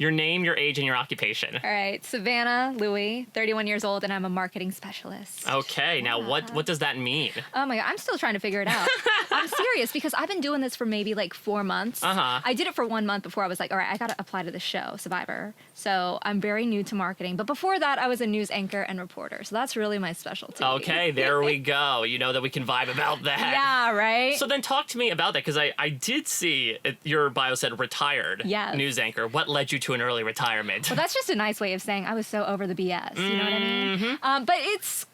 Your name, your age, and your occupation. All right, Savannah Louie, 31 years old, and I'm a marketing specialist. Okay, now what does that mean? Oh my God, I'm still trying to figure it out. I'm serious because I've been doing this for maybe like 4 months. I did it for 1 month before I was like, all right, I got to apply to the show, Survivor. So I'm very new to marketing. But before that, I was a news anchor and reporter. So that's really my specialty. Okay, there we go. You know that we can vibe about that. Yeah, right? So then talk to me about that, because I did see your bio said retired news anchor. What led you to an early retirement? Well, that's just a nice way of saying I was so over the BS. You know what I mean? But it's,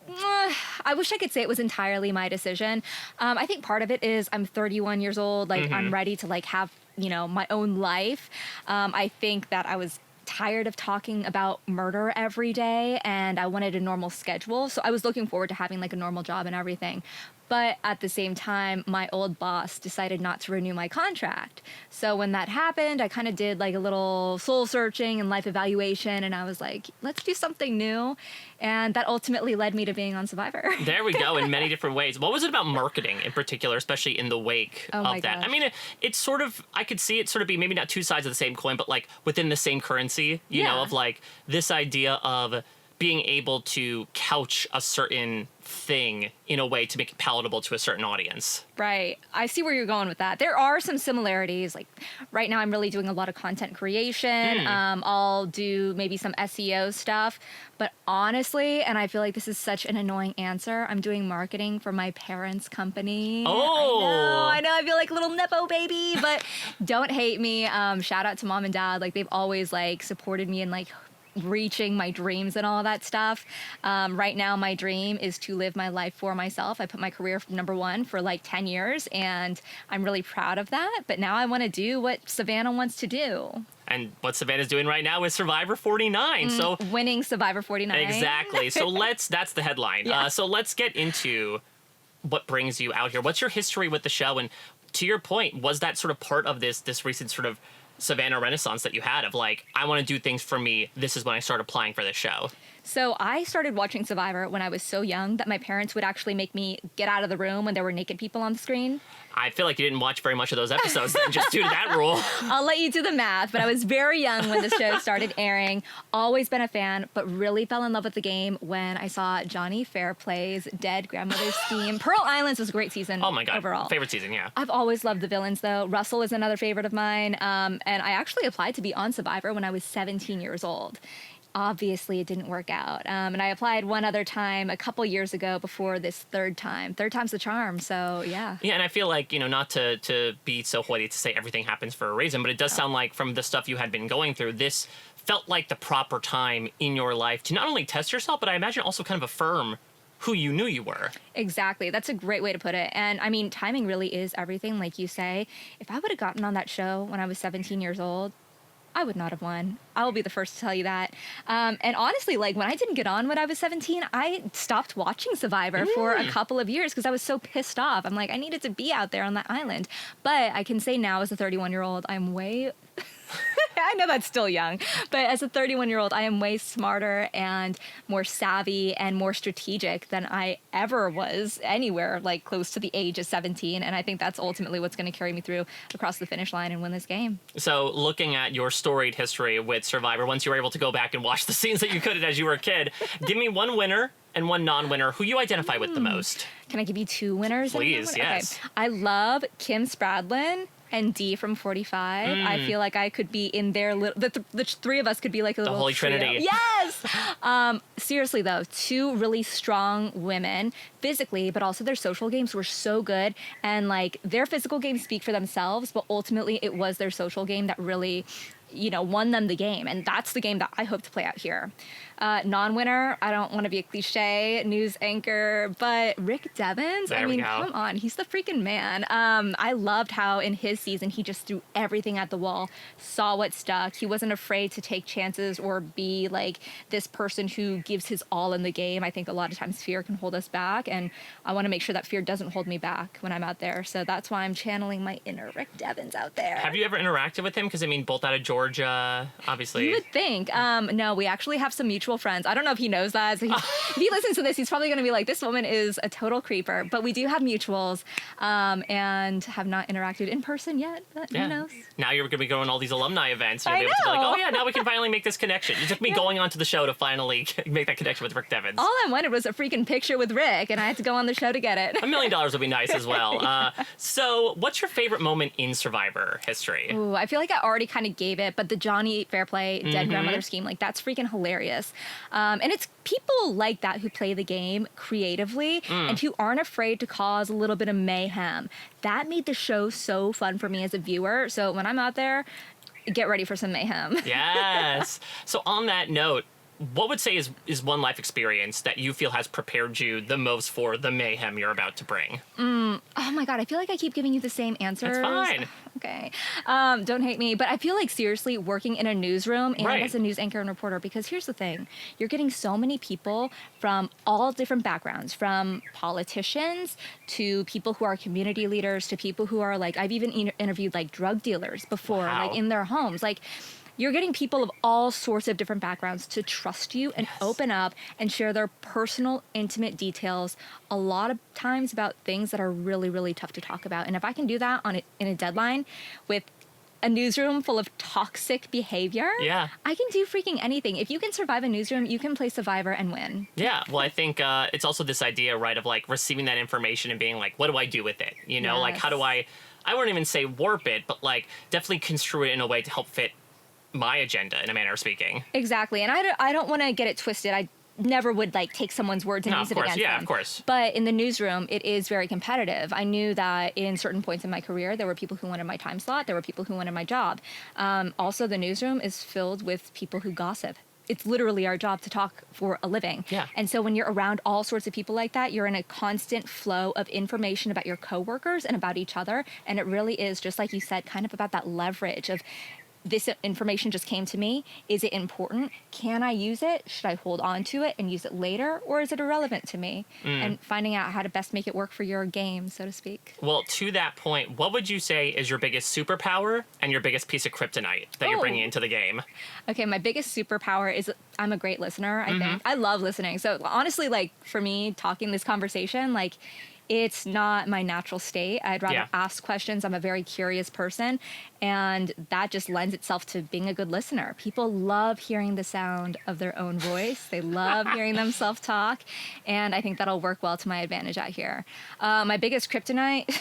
I wish I could say it was entirely my decision. I think part of it is I'm 31 years old. Like, I'm ready to, like, have, you know, my own life. I think that I was tired of talking about murder every day, and I wanted a normal schedule. So I was looking forward to having, like, a normal job and everything. But at the same time, my old boss decided not to renew my contract. So when that happened, I kind of did like a little soul searching and life evaluation. And I was like, let's do something new. And that ultimately led me to being on Survivor. There we go, in many different ways. What was it about marketing in particular, especially in the wake of that? Gosh. I mean, it's sort of, I could see it sort of be maybe not two sides of the same coin, but like within the same currency, you know, of like this idea of being able to couch a certain thing in a way to make it palatable to a certain audience. Right. I see where you're going with that. There are some similarities. Like right now I'm really doing a lot of content creation. I'll do maybe some SEO stuff. But honestly, and I feel like this is such an annoying answer, I'm doing marketing for my parents' company. Oh. I know. I feel like a little Nepo baby, but don't hate me. Shout out to mom and dad. Like they've always like supported me in like reaching my dreams and all that stuff. Right now, my dream is to live my life for myself. I put my career number one for like 10 years, and I'm really proud of that. But now I want to do what Savannah wants to do. And what Savannah's doing right now is Survivor 49. So winning Survivor 49. Exactly. So that's the headline. Yeah. So let's get into what brings you out here. What's your history with the show? And to your point, was that sort of part of this recent sort of Savannah renaissance that you had of like, I want to do things for me. This is when I started applying for this show. So I started watching Survivor when I was so young that my parents would actually make me get out of the room when there were naked people on the screen. I feel like you didn't watch very much of those episodes then, just due to that rule. I'll let you do the math, but I was very young when the show started airing. Always been a fan, but really fell in love with the game when I saw Johnny Fairplay's Dead Grandmother's Scheme. Pearl Islands was a great season. Oh my God. Overall. Favorite season, yeah. I've always loved the villains, though. Russell is another favorite of mine. And I actually applied to be on Survivor when I was 17 years old. Obviously, it didn't work out. And I applied one other time a couple years ago before this third time. Third time's the charm, so yeah. Yeah, and I feel like, you know, not to be so hoity to say everything happens for a reason, but it does sound like from the stuff you had been going through, this felt like the proper time in your life to not only test yourself, but I imagine also kind of affirm who you knew you were. Exactly. That's a great way to put it. And I mean, timing really is everything, like you say. If I would have gotten on that show when I was 17 years old, I would not have won. I will be the first to tell you that. And honestly, like when I didn't get on when I was 17, I stopped watching Survivor for a couple of years because I was so pissed off. I'm like, I needed to be out there on that island. But I can say now as a 31-year-old, I'm way... I know that's still young, but as a 31-year-old, I am way smarter and more savvy and more strategic than I ever was anywhere like close to the age of 17. And I think that's ultimately what's going to carry me through across the finish line and win this game. So looking at your storied history with Survivor, once you were able to go back and watch the scenes that you could as you were a kid, give me one winner and one non-winner who you identify with the most. Can I give you two winners? Please, yes. Okay. I love Kim Spradlin and Dee from 45. I feel like I could be in their little... The three of us could be like a little Holy trio. Trinity. Yes! Seriously, though, two really strong women physically, but also their social games were so good. And, like, their physical games speak for themselves, but ultimately it was their social game that really, you know, won them the game. And that's the game that I hope to play out here. Non-winner, I don't want to be a cliche news anchor, but Rick Devens, I mean, come on, he's the freaking man. I loved how in his season he just threw everything at the wall, saw what stuck. He wasn't afraid to take chances or be like this person who gives his all in the game. I think a lot of times fear can hold us back, and I want to make sure that fear doesn't hold me back when I'm out there. So that's why I'm channeling my inner Rick Devens out there. Have you ever interacted with him? Because, I mean, both out of Georgia, obviously. You would think. No, we actually have some mutual mutual friends. I don't know if he knows that. So if he listens to this, he's probably going to be like, this woman is a total creeper. But we do have mutuals and have not interacted in person yet. But who knows? Now you're going to be going to all these alumni events. You'll I be able to be like, know. oh, yeah, now we can finally make this connection. It took me going onto the show to finally make that connection with Rick Devens. All I wanted was a freaking picture with Rick, and I had to go on the show to get it. $1 million would be nice as well. So what's your favorite moment in Survivor history? Ooh, I feel like I already kind of gave it, but the Johnny Fairplay dead grandmother scheme, like that's freaking hilarious. And it's people like that who play the game creatively and who aren't afraid to cause a little bit of mayhem. That made the show so fun for me as a viewer. So when I'm out there, get ready for some mayhem. Yes. So on that note, what would say is one life experience that you feel has prepared you the most for the mayhem you're about to bring? Oh my God, I feel like I keep giving you the same answers. That's fine. Okay. Don't hate me. But I feel like seriously working in a newsroom and as a news anchor and reporter, because here's the thing. You're getting so many people from all different backgrounds, from politicians to people who are community leaders to people who are like, I've even interviewed like drug dealers before, like in their homes. Like, you're getting people of all sorts of different backgrounds to trust you and open up and share their personal, intimate details, a lot of times about things that are really, really tough to talk about. And if I can do that in a deadline with a newsroom full of toxic behavior, I can do freaking anything. If you can survive a newsroom, you can play Survivor and win. Yeah, well, I think it's also this idea, right, of like receiving that information and being like, what do I do with it? You know, like how do I wouldn't even say warp it, but like definitely construe it in a way to help fit my agenda, in a manner of speaking. Exactly. And I don't want to get it twisted. I never would like take someone's words and use it against them. Yeah, of course. But in the newsroom, it is very competitive. I knew that in certain points in my career, there were people who wanted my time slot. There were people who wanted my job. Also, the newsroom is filled with people who gossip. It's literally our job to talk for a living. Yeah. And so when you're around all sorts of people like that, you're in a constant flow of information about your coworkers and about each other. And it really is, just like you said, kind of about that leverage of, this information just came to me. Is it important? Can I use it? Should I hold on to it and use it later? Or is it irrelevant to me? And finding out how to best make it work for your game, so to speak. Well, to that point, what would you say is your biggest superpower and your biggest piece of kryptonite that you're bringing into the game? Okay, my biggest superpower is I'm a great listener, I think. I love listening. So honestly, like for me, talking this conversation, like it's not my natural state. I'd rather ask questions. I'm a very curious person. And that just lends itself to being a good listener. People love hearing the sound of their own voice. They love hearing themselves talk. And I think that'll work well to my advantage out here. My biggest kryptonite,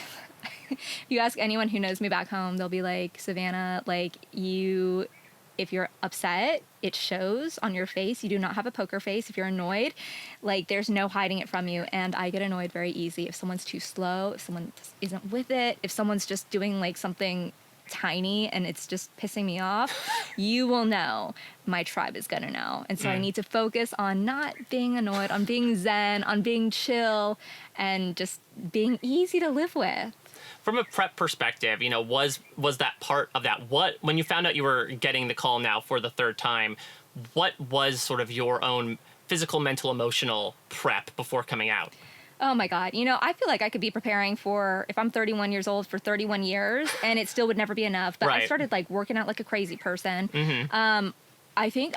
if you ask anyone who knows me back home, they'll be like, Savannah, like if you're upset, it shows on your face. You do not have a poker face. If you're annoyed, like there's no hiding it from you. And I get annoyed very easy. If someone's too slow, if someone just isn't with it, if someone's just doing like something tiny and it's just pissing me off, you will know. My tribe is gonna know. And so I need to focus on not being annoyed, on being zen, on being chill, and just being easy to live with. From a prep perspective, you know, was that part of that? What, when you found out you were getting the call now for the third time, what was sort of your own physical, mental, emotional prep before coming out? Oh my God. You know, I feel like I could be preparing for, if I'm 31 years old, for 31 years, and it still would never be enough. But I started like working out like a crazy person. I think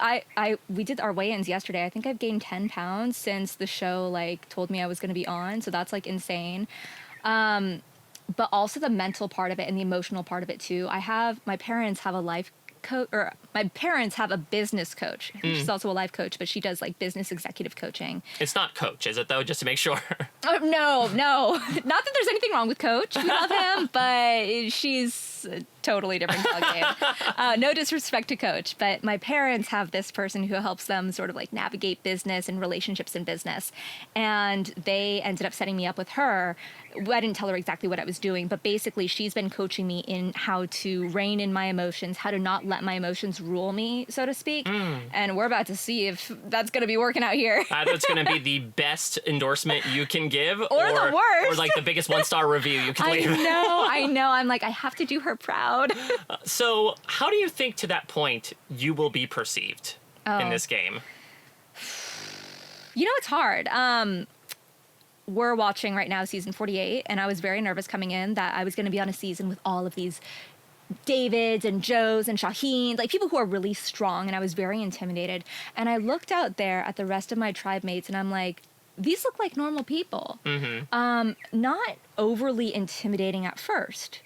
we did our weigh-ins yesterday. I think I've gained 10 pounds since the show like told me I was going to be on. So that's like insane. But also the mental part of it and the emotional part of it too. My parents have a life coach, or my parents have a business coach. She's also a life coach, but she does like business executive coaching. It's not coach, is it though? Just to make sure. No. Not that there's anything wrong with Coach. We love him, but she's a totally different ballgame. No disrespect to Coach, but my parents have this person who helps them sort of like navigate business and relationships in business. And they ended up setting me up with her. I didn't tell her exactly what I was doing, but basically she's been coaching me in how to rein in my emotions, how to not let my emotions rule me, so to speak. And we're about to see if that's going to be working out here. That's going to be the best endorsement you can give. Or the worst. Or like the biggest one-star review you can leave. I know. I'm like, I have to do her proud. So how do you think to that point you will be perceived in this game? You know, it's hard. We're watching right now season 48, and I was very nervous coming in that I was going to be on a season with all of these Davids and Joes and Shaheens, like people who are really strong, and I was very intimidated. And I looked out there at the rest of my tribe mates, and I'm like, these look like normal people. Not overly intimidating at first.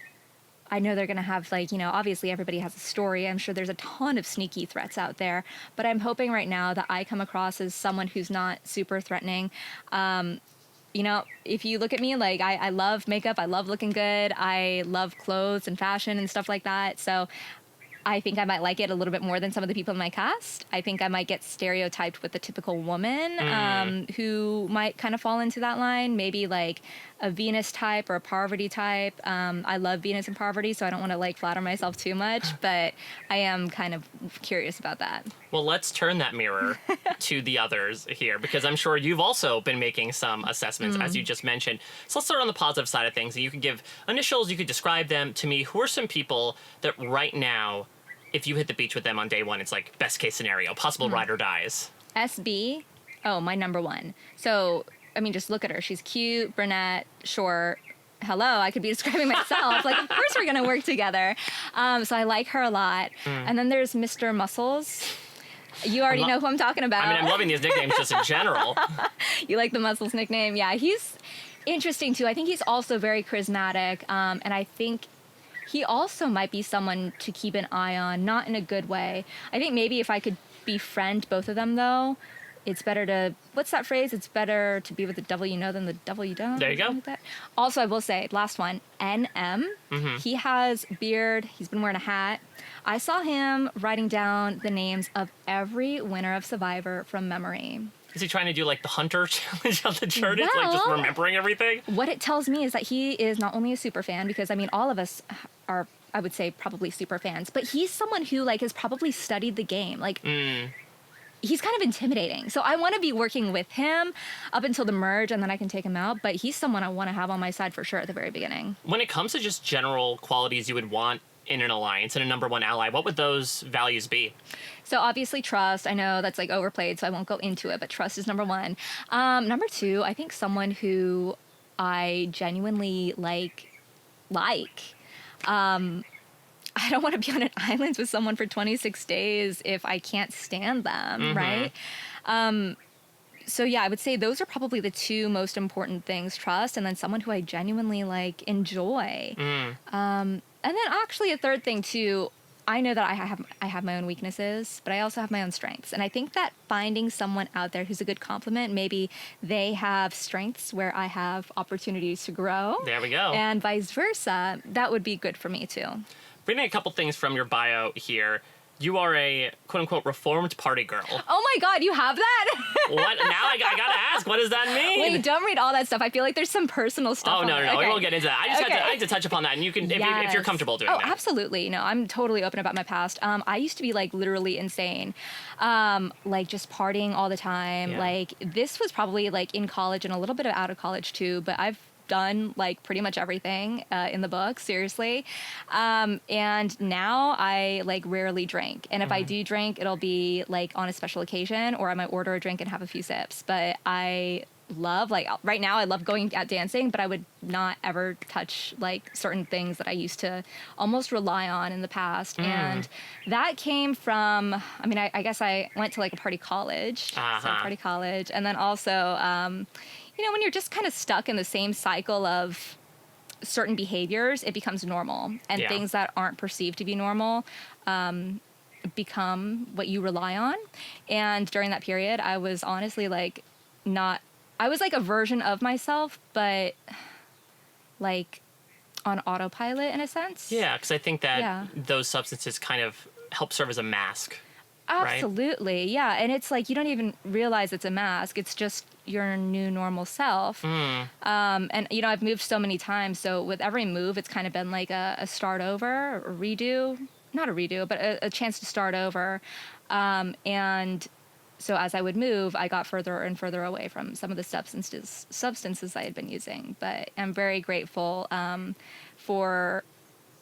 I know they're going to have, like, obviously everybody has a story. I'm sure there's a ton of sneaky threats out there. But I'm hoping right now that I come across as someone who's not super threatening. If you look at me, like, I love makeup. I love looking good. I love clothes and fashion and stuff like that. So I think I might like it a little bit more than some of the people in my cast. I think I might get stereotyped with the typical woman who might kind of fall into that line. Maybe like a Venus type or a Parvati type. I love Venus and Parvati, so I don't want to like flatter myself too much, but I am kind of curious about that. Well, let's turn that mirror to the others here, because I'm sure you've also been making some assessments, as you just mentioned. So let's start on the positive side of things. And you can give initials, you could describe them to me. Who are some people that right now, if you hit the beach with them on day one, it's like best case scenario, possible ride or dies? SB, my number one. So, I mean, just look at her. She's cute, brunette, short. Hello, I could be describing myself. Like, of course we're going to work together. So I like her a lot. And then there's Mr. Muscles. You already know who I'm talking about. I mean, I'm loving these nicknames just in general. You like the Muscles nickname? Yeah, he's interesting, too. I think he's also very charismatic. And I think he also might be someone to keep an eye on, not in a good way. I think maybe if I could befriend both of them, though, it's better to, what's that phrase? It's better to be with the devil you know than the devil you don't. There you go. Like that. Also, I will say, last one, NM. He has beard. He's been wearing a hat. I saw him writing down the names of every winner of Survivor from memory. Is he trying to do like the Hunter challenge on the chart? It's like just remembering everything? What it tells me is that he is not only a super fan, because I mean, all of us are, I would say, probably super fans, but he's someone who like has probably studied the game. Like, he's kind of intimidating. So I want to be working with him up until the merge, and then I can take him out. But he's someone I want to have on my side for sure at the very beginning. When it comes to just general qualities you would want in an alliance and a number one ally, what would those values be? So obviously trust. I know that's like overplayed, so I won't go into it, but trust is number one. Number two, I think someone who I genuinely like. I don't want to be on an island with someone for 26 days if I can't stand them, right? So yeah, I would say those are probably the two most important things: trust, and then someone who I genuinely like enjoy. And then actually a third thing too, I know that I have my own weaknesses, but I also have my own strengths. And I think that finding someone out there who's a good complement, maybe they have strengths where I have opportunities to grow. There we go. And vice versa, that would be good for me too. Reading a couple things from your bio here. You are a quote-unquote reformed party girl. Oh my God, you have that? What? Now I gotta ask, what does that mean? Wait, don't read all that stuff. I feel like there's some personal stuff. Oh, no, okay. We won't get into that. I just had to touch upon that, and you can, if you're comfortable doing that. Oh, absolutely. No, I'm totally open about my past. I used to be like literally insane. Like just partying all the time. Yeah. Like this was probably like in college and a little bit of out of college too, but I've done like pretty much everything in the book, seriously. And now I like rarely drink. And if I do drink, it'll be like on a special occasion, or I might order a drink and have a few sips. But I love, like right now I love going out dancing, but I would not ever touch like certain things that I used to almost rely on in the past. And that came from, I mean, I guess I went to like a party college, and then also, you know, when you're just kind of stuck in the same cycle of certain behaviors, it becomes normal. And things that aren't perceived to be normal become what you rely on. And during that period, I was honestly like I was like a version of myself, but like on autopilot in a sense. Yeah, because I think that those substances kind of help serve as a mask. Absolutely, right? Yeah. And it's like you don't even realize it's a mask. It's just your new normal self. And, you know, I've moved so many times. So with every move, it's kind of been like a start over, a redo. Not a redo, but a chance to start over. And so as I would move, I got further and further away from some of the substances I had been using. But I'm very grateful for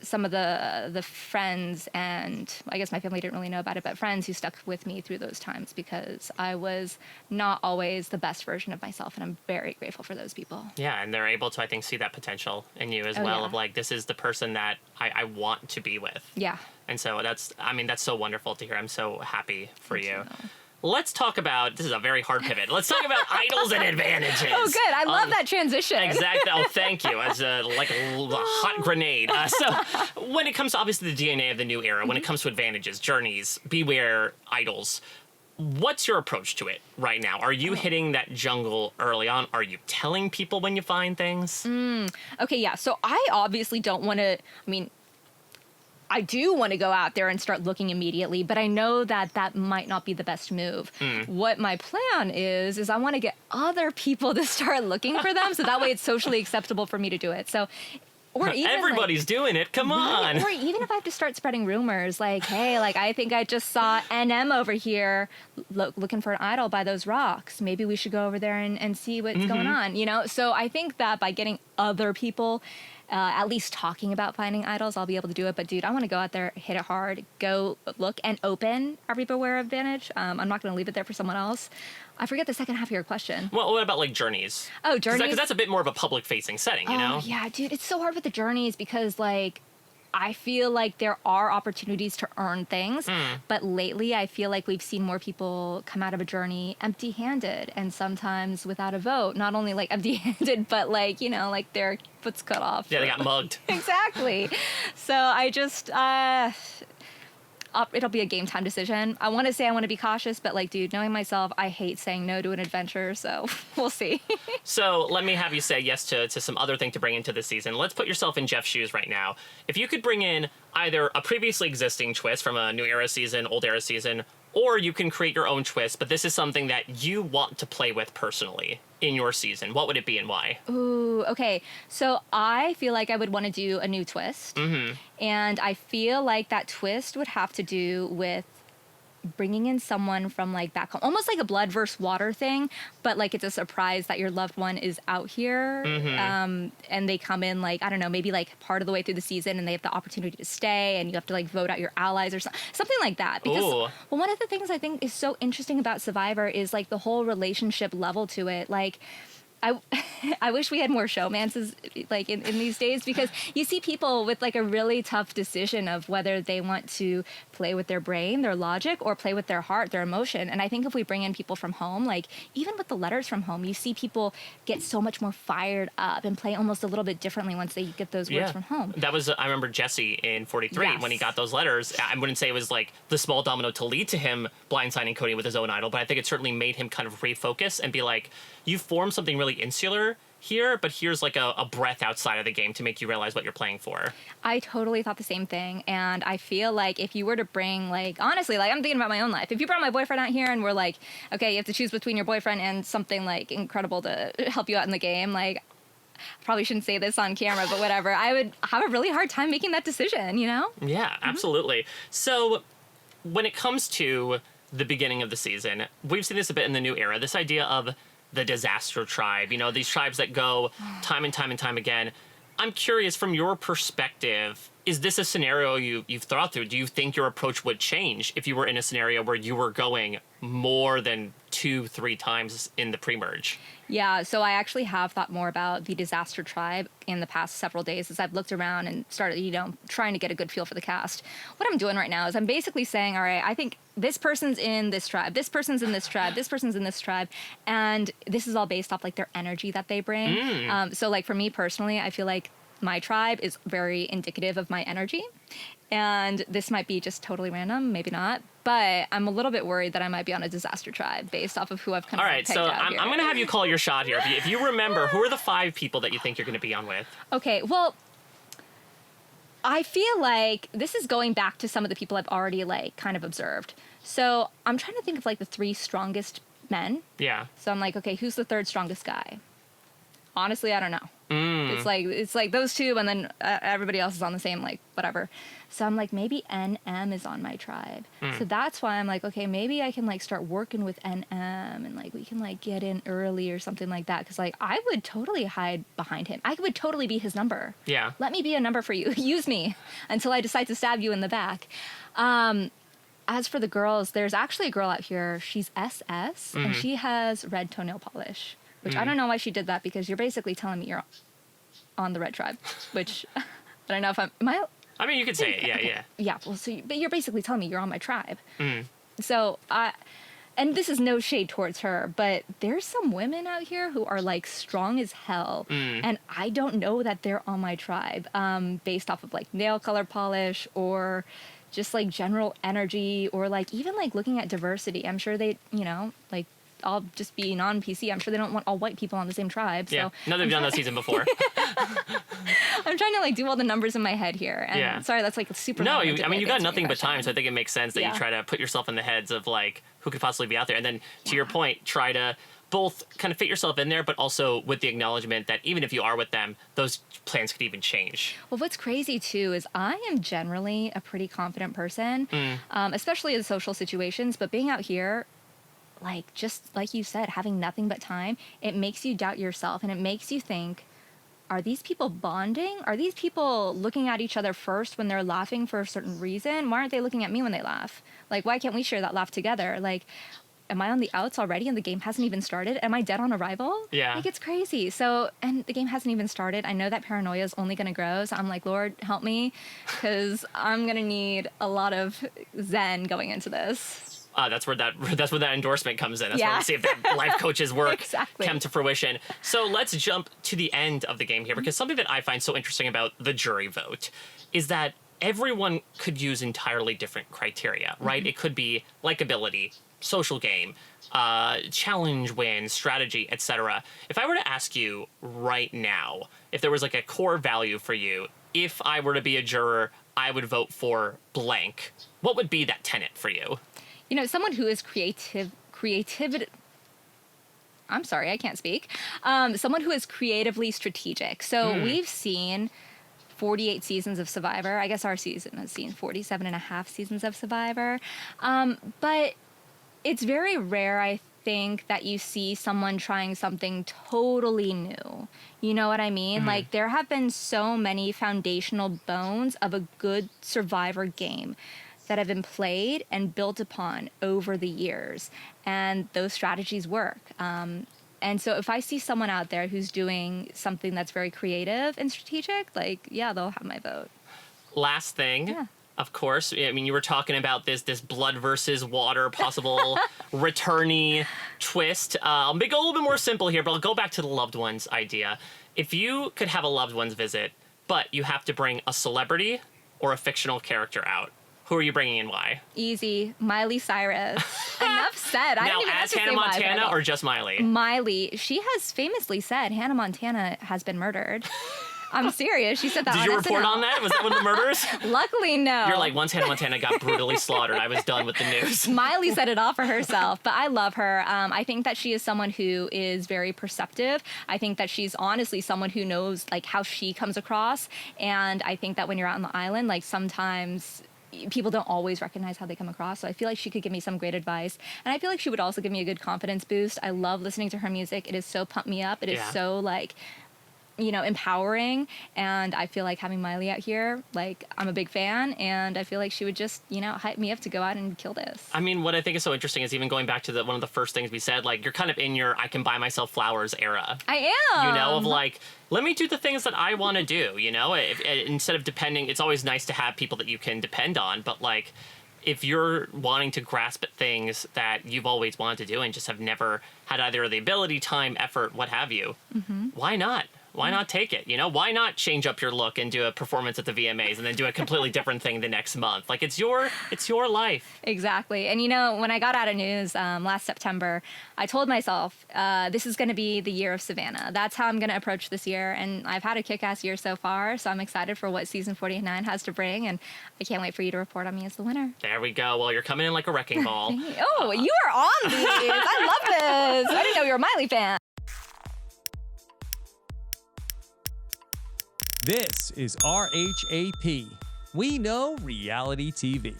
some of the friends, and I guess my family didn't really know about it, but friends who stuck with me through those times, because I was not always the best version of myself, and I'm very grateful for those people. Yeah, and they're able to, I think, see that potential in you as well, of like, this is the person that I want to be with. Yeah. And so that's so wonderful to hear. I'm so happy for you. Let's talk about, this is a very hard pivot. Let's talk about idols and advantages. Oh, good. I love that transition. Exactly. Oh, thank you. It's like a hot grenade. So when it comes to obviously the DNA of the new era, when it comes to advantages, journeys, beware idols, what's your approach to it right now? Are you hitting that jungle early on? Are you telling people when you find things? Okay, yeah. So I obviously don't want to, I do want to go out there and start looking immediately, but I know that that might not be the best move. What my plan is I want to get other people to start looking for them, so that way it's socially acceptable for me to do it. So, or even everybody's doing it. Come on. Or even if I have to start spreading rumors, like, hey, like I think I just saw NM over here looking for an idol by those rocks. Maybe we should go over there and see what's going on. You know. So I think that by getting other people at least talking about finding idols, I'll be able to do it. But dude, I want to go out there, hit it hard, go look and open every beware advantage. I'm not going to leave it there for someone else. I forget the second half of your question. Well, what about like journeys? Oh, journeys. Because that's a bit more of a public facing setting, you know? Yeah, dude, it's so hard with the journeys because like, I feel like there are opportunities to earn things, but lately I feel like we've seen more people come out of a journey empty-handed and sometimes without a vote. Not only like empty-handed, but like, you know, like their foot's cut off. Yeah, they got mugged. Exactly. So I just, it'll be a game time decision. I want to say I want to be cautious, but like, dude, knowing myself, I hate saying no to an adventure, so we'll see. So let me have you say yes to some other thing to bring into this season. Let's put yourself in Jeff's shoes right now. If you could bring in either a previously existing twist from a new era season, old era season, or you can create your own twist, but this is something that you want to play with personally in your season, what would it be and why? Ooh, okay. So I feel like I would want to do a new twist. And I feel like that twist would have to do with bringing in someone from like back home, almost like a blood versus water thing, but like it's a surprise that your loved one is out here. And they come in like, I don't know, maybe like part of the way through the season and they have the opportunity to stay and you have to like vote out your allies or something like that. Because well, one of the things I think is so interesting about Survivor is like the whole relationship level to it. Like, I wish we had more showmances like in these days, because you see people with like a really tough decision of whether they want to play with their brain, their logic, or play with their heart, their emotion. And I think if we bring in people from home, like even with the letters from home, you see people get so much more fired up and play almost a little bit differently once they get those words from home. That was, I remember Jesse in 43 when he got those letters. I wouldn't say it was like the small domino to lead to him blindsiding Cody with his own idol, but I think it certainly made him kind of refocus and be like, you formed something really insular here, but here's like a breath outside of the game to make you realize what you're playing for. I totally thought the same thing. And I feel like if you were to bring, like, honestly, like I'm thinking about my own life. If you brought my boyfriend out here and we're like, okay, you have to choose between your boyfriend and something like incredible to help you out in the game, like, probably shouldn't say this on camera, but whatever, I would have a really hard time making that decision, you know? Yeah, absolutely. So when it comes to the beginning of the season, we've seen this a bit in the new era, this idea of the disaster tribe, you know, these tribes that go time and time and time again. I'm curious, from your perspective, is this a scenario you've thought through? Do you think your approach would change if you were in a scenario where you were going more than 2-3 times in the pre-merge? Yeah, so I actually have thought more about the disaster tribe in the past several days as I've looked around and started, you know, trying to get a good feel for the cast. What I'm doing right now is I'm basically saying, all right, I think this person's in this tribe, this person's in this tribe, this person's in this tribe, and this is all based off like their energy that they bring. So like for me personally, I feel like my tribe is very indicative of my energy. And this might be just totally random, maybe not, but I'm a little bit worried that I might be on a disaster tribe based off of who I've kind of picked out here. All right, so I'm going to have you call your shot here. If you remember, who are the 5 people that you think you're going to be on with? Okay, well, I feel like this is going back to some of the people I've already like kind of observed. So I'm trying to think of like the 3 strongest men. Yeah. So I'm like, okay, who's the 3rd strongest guy? Honestly, I don't know. It's like those two, and then everybody else is on the same, like, whatever. So I'm like, maybe NM is on my tribe. So that's why I'm like, okay, maybe I can like start working with NM and like we can like get in early or something like that. Because like I would totally hide behind him. I would totally be his number. Yeah. Let me be a number for you. Use me until I decide to stab you in the back. As for the girls, there's actually a girl out here. She's SS and she has red toenail polish, which I don't know why she did that, because you're basically telling me you're on the red tribe, which I don't know if I mean, you could say it. Yeah, yeah. Yeah, well, but you're basically telling me you're on my tribe. So and this is no shade towards her, but there's some women out here who are like strong as hell, and I don't know that they're on my tribe, based off of like nail color polish or just like general energy, or like even like looking at diversity. I'm sure they, you know, like, I'll just be non-PC. I'm sure they don't want all white people on the same tribe. So yeah, no, they've done that season before. I'm trying to like do all the numbers in my head here. And sorry, that's like super. No, I mean, you got nothing but time, so I think it makes sense that you try to put yourself in the heads of like who could possibly be out there, and then to your point, try to both kind of fit yourself in there, but also with the acknowledgement that even if you are with them, those plans could even change. Well, what's crazy too is I am generally a pretty confident person, especially in social situations. But being out here, like, just like you said, having nothing but time, it makes you doubt yourself, and it makes you think, are these people bonding? Are these people looking at each other first when they're laughing for a certain reason? Why aren't they looking at me when they laugh? Like, why can't we share that laugh together? Like, am I on the outs already and the game hasn't even started? Am I dead on arrival? Yeah. Like, it's crazy. So, and the game hasn't even started. I know that paranoia is only going to grow. So I'm like, Lord, help me, because I'm going to need a lot of zen going into this. That's where that endorsement comes in. That's where we see if that life coach's work come to fruition. So let's jump to the end of the game here, because something that I find so interesting about the jury vote is that everyone could use entirely different criteria, right? It could be likability, social game, challenge wins, strategy, etc. If I were to ask you right now, if there was like a core value for you, if I were to be a juror, I would vote for blank, what would be that tenet for you? You know, someone who is creativity. I'm sorry, I can't speak. Someone who is creatively strategic. So we've seen 48 seasons of Survivor. I guess our season has seen 47 and a half seasons of Survivor. But it's very rare, I think, that you see someone trying something totally new. You know what I mean? Like, there have been so many foundational bones of a good Survivor game that have been played and built upon over the years, and those strategies work. And so if I see someone out there who's doing something that's very creative and strategic, like, yeah, they'll have my vote. Last thing, of course, I mean, you were talking about this blood versus water possible returnee twist. I'll make it a little bit more simple here, but I'll go back to the loved ones idea. If you could have a loved ones visit, but you have to bring a celebrity or a fictional character out, who are you bringing and why? Easy. Miley Cyrus. Enough said. I now, don't even as Hannah Montana or just Miley? Miley. She has famously said Hannah Montana has been murdered. I'm serious. She said that. Did you report on that? Was that one of the murders? Luckily, no. You're like, once Hannah Montana got brutally slaughtered, I was done with the news. Miley said it all for herself, but I love her. I think that she is someone who is very perceptive. I think that she's honestly someone who knows like how she comes across, and I think that when you're out on the island, like sometimes people don't always recognize how they come across. So I feel like she could give me some great advice. And I feel like she would also give me a good confidence boost. I love listening to her music. It is so pump me up. It is so like, you know, empowering. And I feel like having Miley out here, like, I'm a big fan, and I feel like she would just, you know, hype me up to go out and kill this. I mean, what I think is so interesting is even going back to one of the first things we said, like, you're kind of in your I can buy myself flowers era. I am. You know, of like, let me do the things that I want to do, you know? Instead of depending, it's always nice to have people that you can depend on, but like, if you're wanting to grasp at things that you've always wanted to do and just have never had either the ability, time, effort, what have you, why not? Why not take it? You know, why not change up your look and do a performance at the VMAs and then do a completely different thing the next month? Like, it's your life. Exactly. And you know, when I got out of news last September, I told myself, this is going to be the year of Savannah. That's how I'm going to approach this year. And I've had a kick-ass year so far, so I'm excited for what season 49 has to bring. And I can't wait for you to report on me as the winner. There we go. Well, you're coming in like a wrecking ball. Oh, you are on these. I love this. I didn't know you were a Miley fan. This is RHAP. We know reality TV.